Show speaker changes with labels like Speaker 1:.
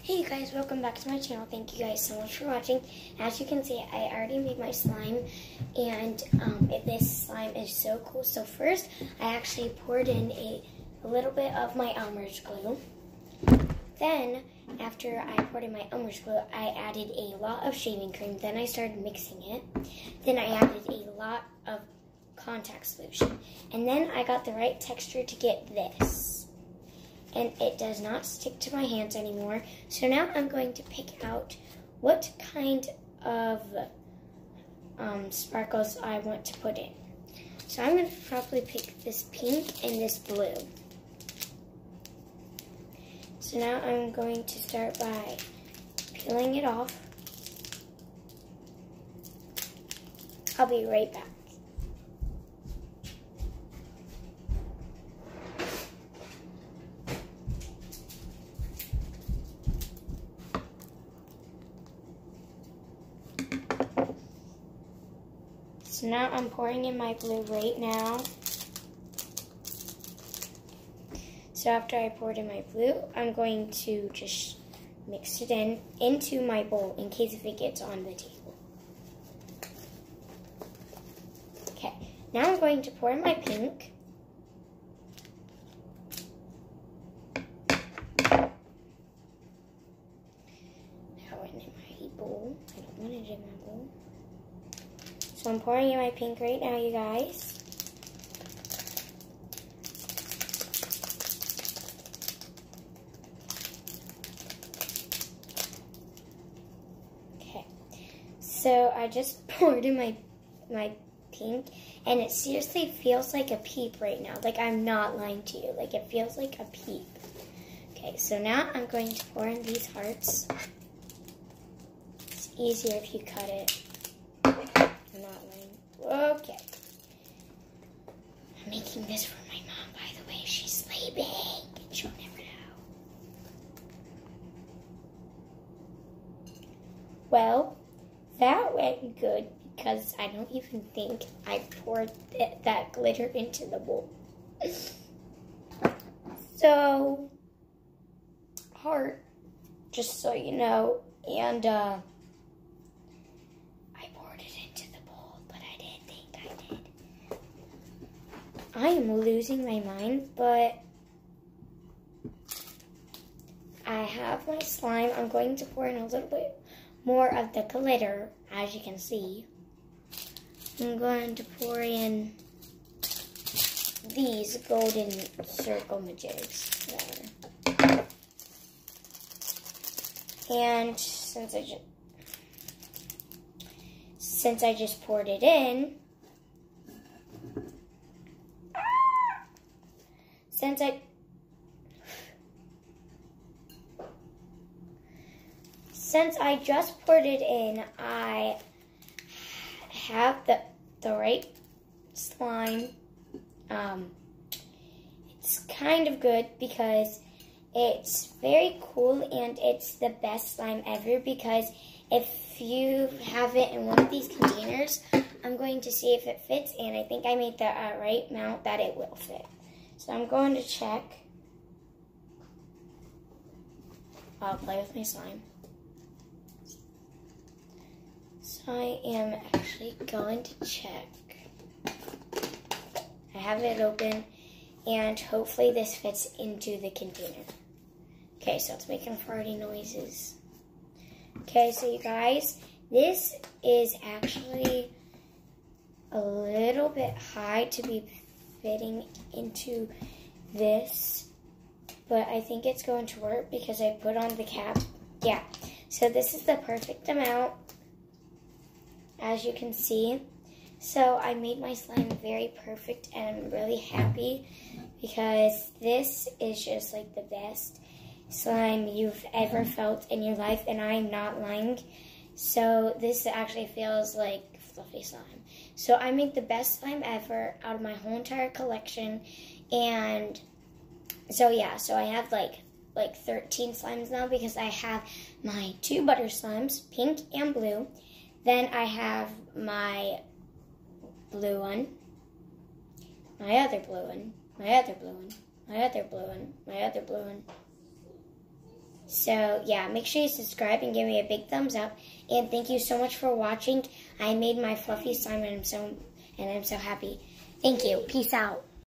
Speaker 1: Hey you guys, welcome back to my channel. Thank you guys so much for watching. As you can see, I already made my slime, and this slime is so cool. So first, I actually poured in a little bit of my Elmer's glue. Then, after I poured in my Elmer's glue, I added a lot of shaving cream. Then I started mixing it. Then I added a lot of contact solution. And then I got the right texture to get this. And it does not stick to my hands anymore. So now I'm going to pick out what kind of sparkles I want to put in. So I'm going to probably pick this pink and this blue. So now I'm going to start by peeling it off. I'll be right back. So now I'm pouring in my blue right now. So after I poured in my blue, I'm going to just mix it into my bowl in case if it gets on the table. Okay, now I'm going to pour in my pink. Now in my bowl. I don't want it in my bowl. So I'm pouring in my pink right now, you guys. Okay. So I just poured in my pink, and it seriously feels like a peep right now. Like, I'm not lying to you. Like, it feels like a peep. Okay, so now I'm going to pour in these hearts. It's easier if you cut it. I'm not lying. Okay. I'm making this for my mom, by the way. She's sleeping. She'll never know. Well, that went good because I don't even think I poured that glitter into the bowl. So, heart, just so you know, and I am losing my mind, but I have my slime. I'm going to pour in a little bit more of the glitter, as you can see. I'm going to pour in these golden circle majigs. And since I just poured it in, Since I just poured it in, I have the right slime. It's kind of good because it's very cool and it's the best slime ever, because if you have it in one of these containers, I'm going to see if it fits, and I think I made the right amount that it will fit. So I'm going to check. I'll play with my slime. So I am actually going to check. I have it open, and hopefully this fits into the container. Okay, so it's making farty noises. Okay, so you guys, this is actually a little bit high to be fitting into this, but I think it's going to work because I put on the cap. Yeah, so this is the perfect amount, as you can see. So I made my slime very perfect, and I'm really happy because this is just like the best slime you've ever felt in your life, and I'm not lying. So this actually feels like fluffy slime. So I made the best slime ever out of my whole entire collection, and so yeah, so I have like 13 slimes now because I have my 2 butter slimes, pink and blue. Then I have my blue one, my other blue one, my other blue one, my other blue one, my other blue one. So, yeah, make sure you subscribe and give me a big thumbs up. And thank you so much for watching. I made my fluffy slime and I'm so happy. Thank you. Peace out.